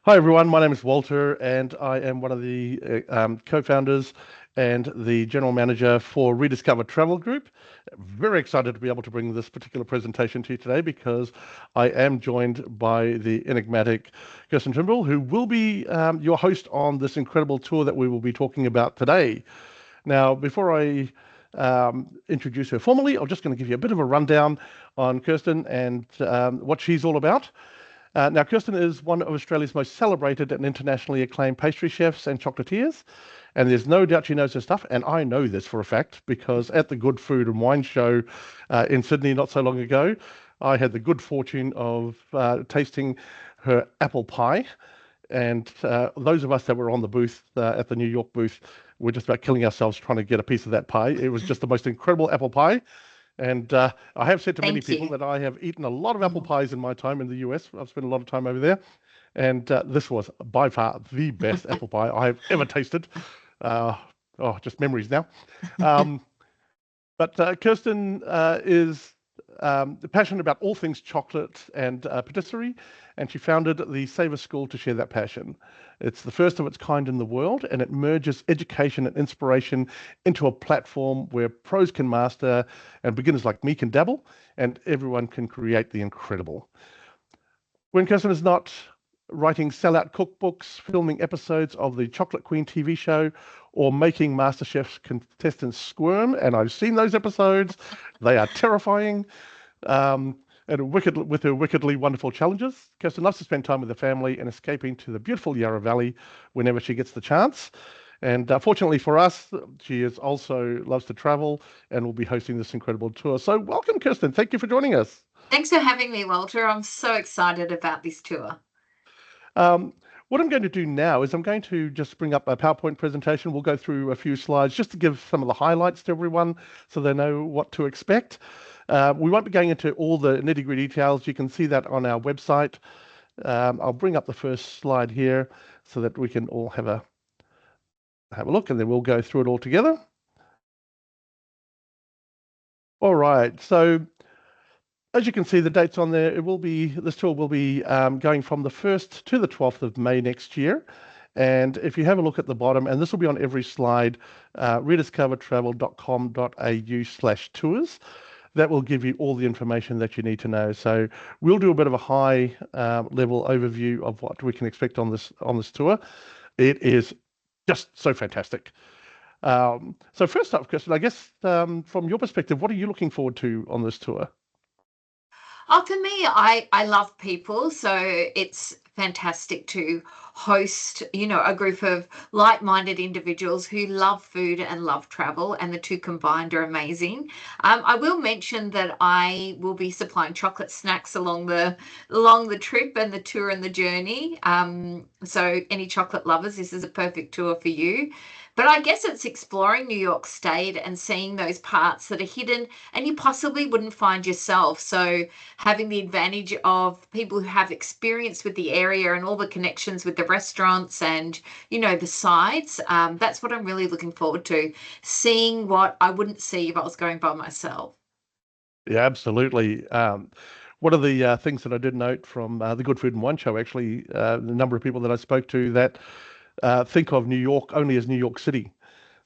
Hi everyone, my name is Walter and I am one of the co-founders and the general manager for Rediscover Travel Group. Very excited to be able to bring this particular presentation to you today because I am joined by the enigmatic Kirsten Tibballs, who will be your host on this incredible tour that we will be talking about today. Now, before I introduce her formally, I'm just going to give you a bit of a rundown on Kirsten and what she's all about. Now, Kirsten is one of Australia's most celebrated and internationally acclaimed pastry chefs and chocolatiers, and there's no doubt she knows her stuff, and I know this for a fact because at the Good Food and Wine Show in Sydney not so long ago, I had the good fortune of tasting her apple pie, and those of us that were on the booth at the New York booth were just about killing ourselves trying to get a piece of that pie. It was just the most incredible apple pie. And I have said to many Thank people you. that I have eaten a lot of apple pies in my time in the US. I've spent a lot of time over there. And this was by far the best apple pie I have ever tasted. Uh, just memories now. Um, but Kirsten is passionate about all things chocolate and patisserie, and she founded the Savour School to share that passion. It's the first of its kind in the world, and it merges education and inspiration into a platform where pros can master and beginners like me can dabble, and everyone can create the incredible. When Kirsten is not writing sellout cookbooks, filming episodes of the Chocolate Queen TV show, or making MasterChef contestants squirm, and I've seen those episodes, they are terrifying. And with her wickedly wonderful challenges, Kirsten loves to spend time with her family and escaping to the beautiful Yarra Valley whenever she gets the chance. And fortunately for us, she is also loves to travel and will be hosting this incredible tour. So welcome, Kirsten. Thank you for joining us. Thanks for having me, Walter. I'm so excited about this tour. Um, what I'm going to do now is I'm going to just bring up a PowerPoint presentation. We'll go through a few slides just to give some of the highlights to everyone so they know what to expect. We won't be going into all the nitty-gritty details. You can see that on our website. I'll bring up the first slide here so that we can all have a look, and then we'll go through it all together. All right, so as you can see, the dates on there, this tour will be going from the 1st to the 12th of May next year. And if you have a look at the bottom, and this will be on every slide, rediscovertravel.com.au/tours. That will give you all the information that you need to know. So we'll do a bit of a high level overview of what we can expect on this tour. It is just so fantastic. So first up, Kirsten, I guess from your perspective, what are you looking forward to on this tour? Oh, for me, I love people, so it's fantastic to host, a group of like-minded individuals who love food and love travel, and the two combined are amazing. I will mention that I will be supplying chocolate snacks along the trip and the tour and the journey. So any chocolate lovers, this is a perfect tour for you. But I guess it's exploring New York State and seeing those parts that are hidden and you possibly wouldn't find yourself. So having the advantage of people who have experience with the area and all the connections with the restaurants and, the sides. That's what I'm really looking forward to, seeing what I wouldn't see if I was going by myself. Yeah, absolutely. One of the things that I did note from the Good Food and Wine Show, actually, the number of people that I spoke to that think of New York only as New York City.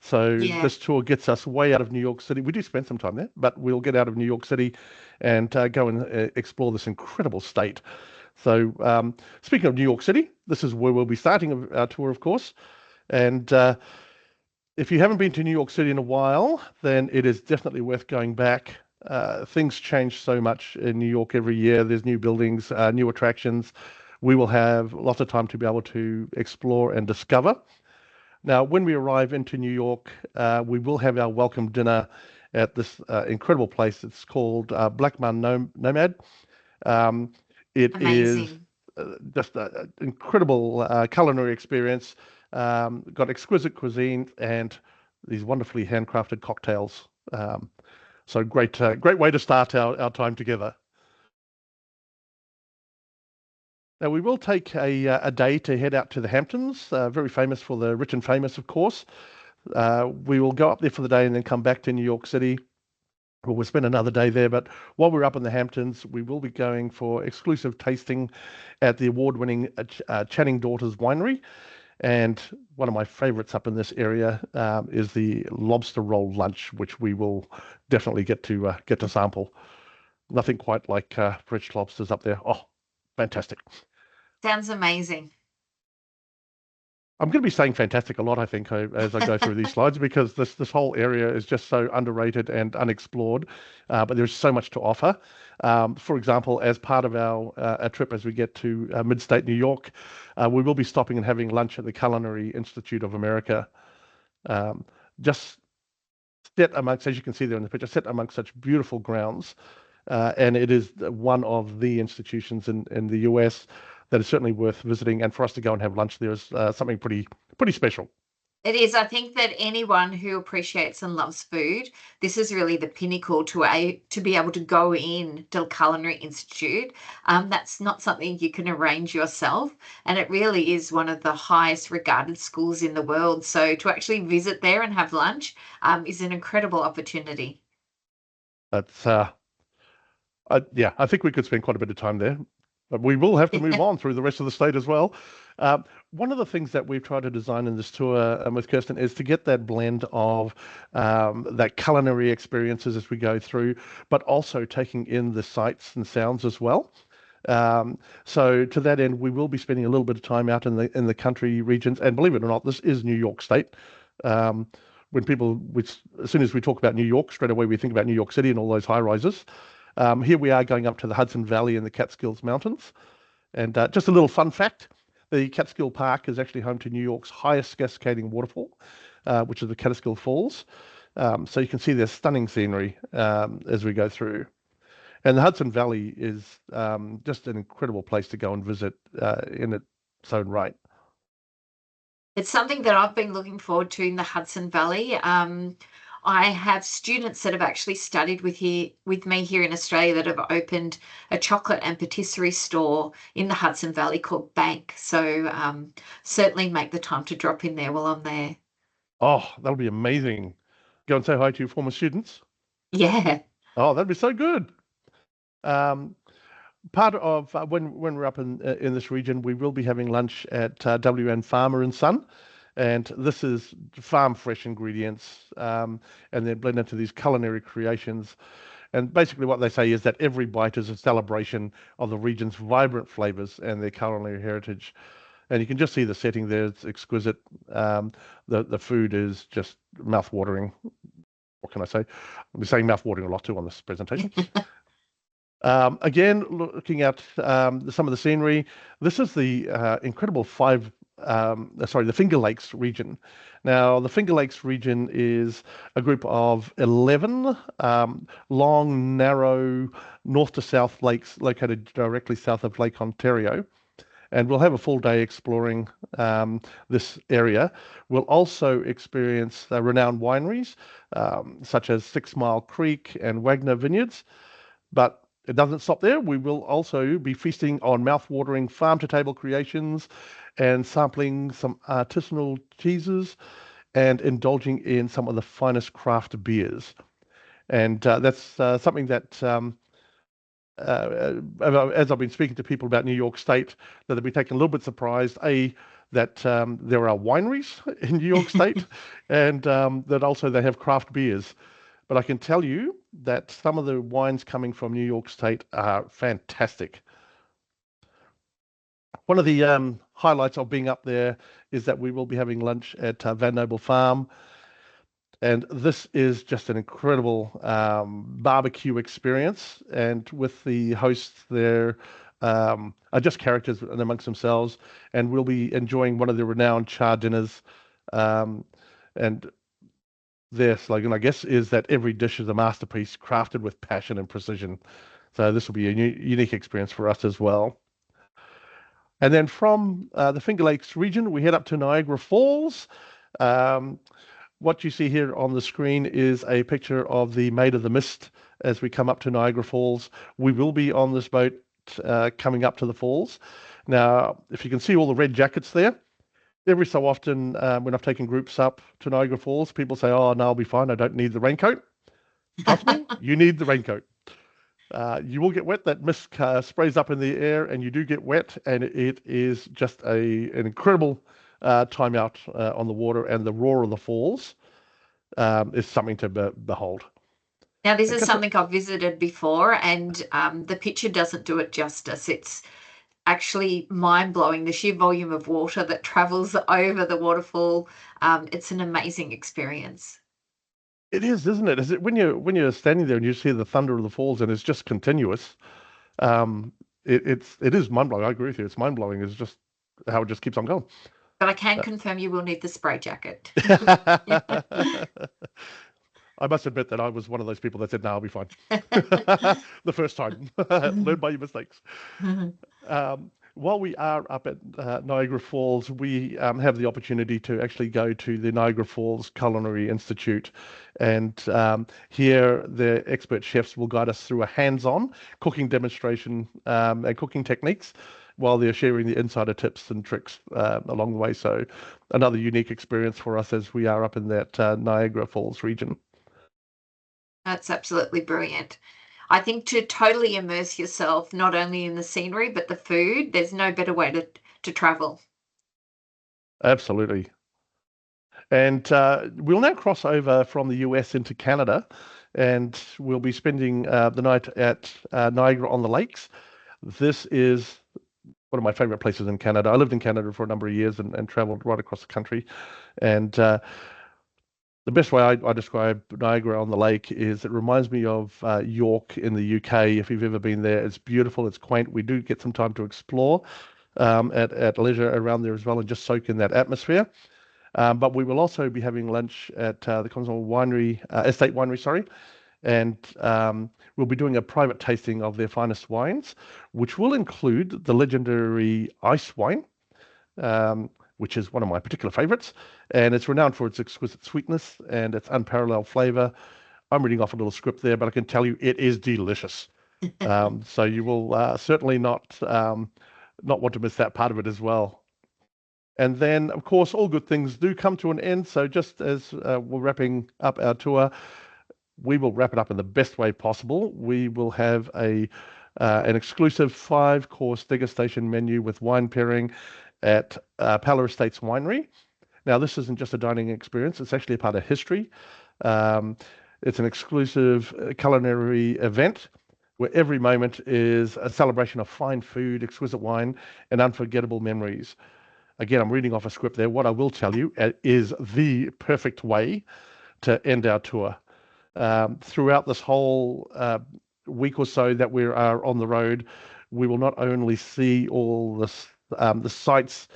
So Yeah. this tour gets us way out of New York City. We do spend some time there, but we'll get out of New York City and go and explore this incredible state. So speaking of New York City, this is where we'll be starting our tour, of course. And if you haven't been to New York City in a while, then it is definitely worth going back. Things change so much in New York every year. There's new buildings, new attractions. We will have lots of time to be able to explore and discover. Now, when we arrive into New York, we will have our welcome dinner at this incredible place. It's called Black Man Nomad. Um, it is Amazing. just an incredible culinary experience. Got exquisite cuisine and these wonderfully handcrafted cocktails. So great way to start our time together. Now, we will take a day to head out to the Hamptons, very famous for the rich and famous, of course. We will go up there for the day and then come back to New York City. we'll spend another day there. But while we're up in the Hamptons, we will be going for exclusive tasting at the award-winning Channing Daughters Winery. And one of my favorites up in this area is the lobster roll lunch, which we will definitely get to sample. Nothing quite like fresh lobsters up there. Oh, fantastic. Sounds amazing. I'm going to be saying fantastic a lot, I think, as I go through these slides, because this whole area is just so underrated and unexplored, but there's so much to offer. For example, as part of our trip as we get to mid-state New York, we will be stopping and having lunch at the Culinary Institute of America. Just set amongst, as you can see there in the picture, set amongst such beautiful grounds. And it is one of the institutions in the US that is certainly worth visiting. And for us to go and have lunch there is something pretty special. It is. I think that anyone who appreciates and loves food, this is really the pinnacle to be able to go in to Culinary Institute. That's not something you can arrange yourself, and it really is one of the highest regarded schools in the world. So to actually visit there and have lunch is an incredible opportunity. That's yeah, I think we could spend quite a bit of time there, but we will have to move on through the rest of the state as well. One of the things that we've tried to design in this tour with Kirsten is to get that blend of that culinary experiences as we go through, but also taking in the sights and sounds as well. So to that end, we will be spending a little bit of time out in the country regions, and believe it or not, this is New York State. As soon as we talk about New York, straight away we think about New York City and all those high rises. Here we are going up to the Hudson Valley and the Catskills Mountains. And just a little fun fact, the Catskill Park is actually home to New York's highest cascading waterfall, which is the Catskill Falls. So you can see there's stunning scenery as we go through. And the Hudson Valley is just an incredible place to go and visit in its own right. It's something that I've been looking forward to in the Hudson Valley. I have students that have actually studied with me here in Australia that have opened a chocolate and patisserie store in the Hudson Valley called Bank. So certainly make the time to drop in there while I'm there. Oh, that'll be amazing. Go and say hi to your former students. Yeah. Oh, that'd be so good. Part of when we're up in this region, we will be having lunch at WN Farmer and Son. And this is farm fresh ingredients, and then blend into these culinary creations. And basically what they say is that every bite is a celebration of the region's vibrant flavors and their culinary heritage. And you can just see the setting there. It's exquisite. The food is just mouth-watering. What can I say? I'll be saying mouth-watering a lot too on this presentation. Again, looking at some of the scenery, this is the incredible the Finger Lakes region. Now, the Finger Lakes region is a group of 11 long, narrow, north to south lakes located directly south of Lake Ontario. And we'll have a full day exploring this area. We'll also experience renowned wineries such as 6 Mile Creek and Wagner Vineyards. But it doesn't stop there. We will also be feasting on mouth-watering farm-to-table creations and sampling some artisanal cheeses and indulging in some of the finest craft beers. And that's something that, as I've been speaking to people about New York State, that they'll be taken a little bit surprised, that there are wineries in New York State and that also they have craft beers. But I can tell you that some of the wines coming from New York State are fantastic. One of the highlights of being up there is that we will be having lunch at Van Noble Farm. And this is just an incredible barbecue experience. And with the hosts there are just characters amongst themselves. And we'll be enjoying one of the renowned char dinners. And their slogan, I guess, is that every dish is a masterpiece crafted with passion and precision. So this will be a unique experience for us as well. And then from the Finger Lakes region, we head up to Niagara Falls. What you see here on the screen is a picture of the Maid of the Mist as we come up to Niagara Falls. We will be on this boat coming up to the falls. Now, if you can see all the red jackets there, every so often when I've taken groups up to Niagara Falls, people say, oh, no, I'll be fine. I don't need the raincoat. Trust me, you need the raincoat. You will get wet. That mist sprays up in the air, and you do get wet, and it is just an incredible time out on the water, and the roar of the falls is something to behold. Now, this And is guess what? something I've visited before, and the picture doesn't do it justice. It's actually mind-blowing, the sheer volume of water that travels over the waterfall. It's an amazing experience. It is, isn't it? Is it when you're standing there and you see the thunder of the falls and it's just continuous? Um, it is mind-blowing. I agree with you. It's mind-blowing. It's just how it just keeps on going. But I can confirm you will need the spray jacket. I must admit that I was one of those people that said, "No, I'll be fine." The first time, learn by your mistakes. While we are up at Niagara Falls, we have the opportunity to actually go to the Niagara Falls Culinary Institute, and here the expert chefs will guide us through a hands-on cooking demonstration and cooking techniques, while they're sharing the insider tips and tricks along the way. So another unique experience for us as we are up in that Niagara Falls region. That's absolutely brilliant. I think to totally immerse yourself, not only in the scenery, but the food, there's no better way to travel. Absolutely. And we'll now cross over from the US into Canada, and we'll be spending the night at Niagara on the Lakes. This is one of my favorite places in Canada. I lived in Canada for a number of years and traveled right across the country. And the best way I describe Niagara on the Lake is it reminds me of York in the UK. If you've ever been there, it's beautiful, it's quaint. We do get some time to explore at leisure around there as well and just soak in that atmosphere. But we will also be having lunch at the Consol Winery, Estate Winery, sorry, and we'll be doing a private tasting of their finest wines, which will include the legendary ice wine, which is one of my particular favorites, and it's renowned for its exquisite sweetness and its unparalleled flavor. I'm reading off a little script there, but I can tell you it is delicious. So you will certainly not want to miss that part of it as well. And then, of course, all good things do come to an end. So just as we're wrapping up our tour, we will wrap it up in the best way possible. We will have an exclusive 5-course degustation menu with wine pairing at Pala Estates Winery. Now, this isn't just a dining experience. It's actually a part of history. It's an exclusive culinary event where every moment is a celebration of fine food, exquisite wine, and unforgettable memories. Again, I'm reading off a script there. What I will tell you is the perfect way to end our tour. Throughout this whole week or so that we are on the road, we will not only see all the sights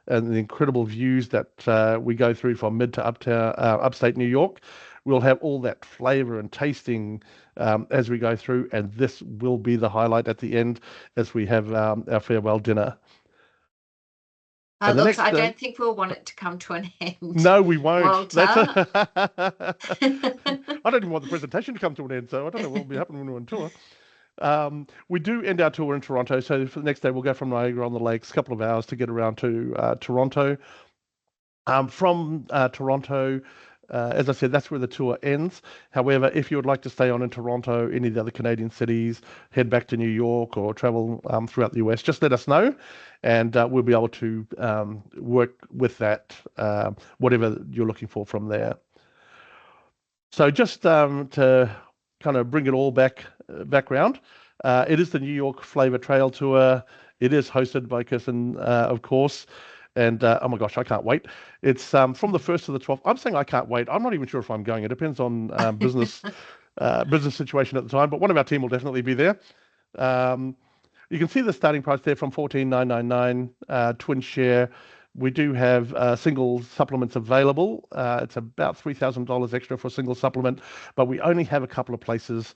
and the incredible views that we go through from mid to upstate New York. We'll have all that flavor and tasting as we go through, and this will be the highlight at the end as we have our farewell dinner. Look, I don't think we'll want it to come to an end. No, we won't. Walter. I don't even want the presentation to come to an end, so I don't know what will be happening when we're on tour. We do end our tour in Toronto, so for the next day we'll go from Niagara on the Lakes, a couple of hours to get around to Toronto. From Toronto, as I said, that's where the tour ends. However, if you would like to stay on in Toronto, any of the other Canadian cities, head back to New York or travel throughout the US, just let us know, and we'll be able to work with that, whatever you're looking for from there. So just to kind of bring it all back round, it is the New York Flavour Trail Tour. It is hosted by Kirsten, of course. And oh my gosh, I can't wait. It's from the 1st to the 12th. I'm saying I can't wait. I'm not even sure if I'm going. It depends on business situation at the time. But one of our team will definitely be there. You can see the starting price there from $14,999 twin share. We do have single supplements available. It's about $3,000 extra for a single supplement, but we only have a couple of places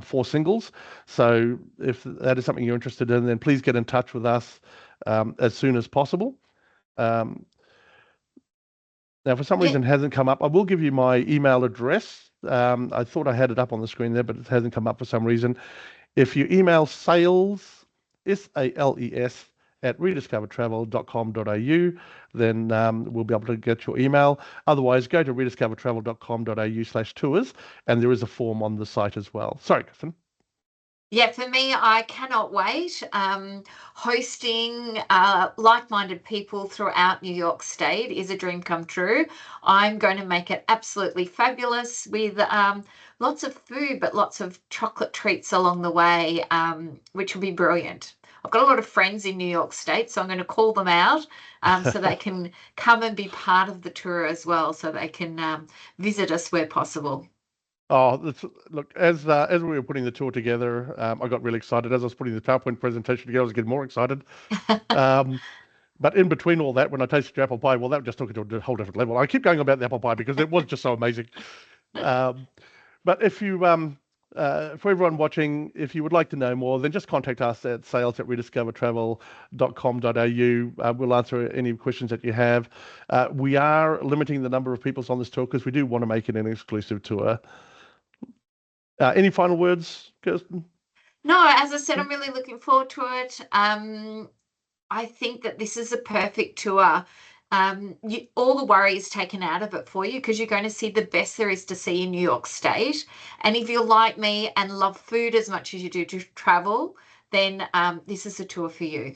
for singles. So if that is something you're interested in, then please get in touch with us as soon as possible. Now, for some reason, it hasn't come up. I will give you my email address. I thought I had it up on the screen there, but it hasn't come up for some reason. If you email sales, SALES, at rediscovertravel.com.au, then we'll be able to get your email. Otherwise, go to rediscovertravel.com.au/tours, and there is a form on the site as well. Sorry, Kirsten. Yeah, for me, I cannot wait. Hosting like-minded people throughout New York State is a dream come true. I'm going to make it absolutely fabulous with lots of food, but lots of chocolate treats along the way, which will be brilliant. I've got a lot of friends in New York State, so I'm going to call them out so they can come and be part of the tour as well, so they can visit us where possible. Oh, look, as we were putting the tour together, I got really excited. As I was putting the PowerPoint presentation together, I was getting more excited. But in between all that, when I tasted your apple pie, well, that just took it to a whole different level. I keep going about the apple pie because it was just so amazing. But if you, for everyone watching, if you would like to know more, then just contact us at sales@rediscovertravel.com.au. We'll answer any questions that you have. We are limiting the number of people on this tour because we do want to make it an exclusive tour. Any final words, Kirsten? No, as I said, I'm really looking forward to it. I think that this is a perfect tour. All the worry is taken out of it for you because you're going to see the best there is to see in New York State. And if you're like me and love food as much as you do to travel, then this is a tour for you.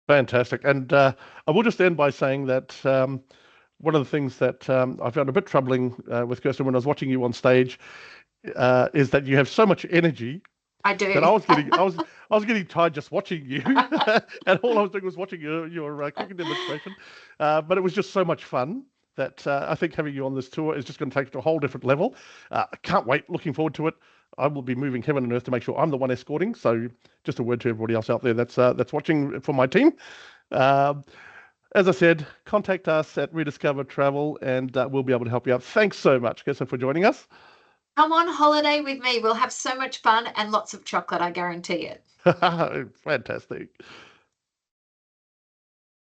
Fantastic. And I will just end by saying that one of the things that I found a bit troubling with Kirsten when I was watching you on stage is that you have so much energy I do. that I was getting tired just watching you, and all I was doing was watching your cooking demonstration. But it was just so much fun that I think having you on this tour is just going to take it to a whole different level. I can't wait. Looking forward to it. I will be moving heaven and earth to make sure I'm the one escorting. So just a word to everybody else out there that's watching from my team. As I said, contact us at Rediscover Travel, and we'll be able to help you out. Thanks so much, Kirsten, for joining us. Come on holiday with me. We'll have so much fun and lots of chocolate, I guarantee it. Fantastic.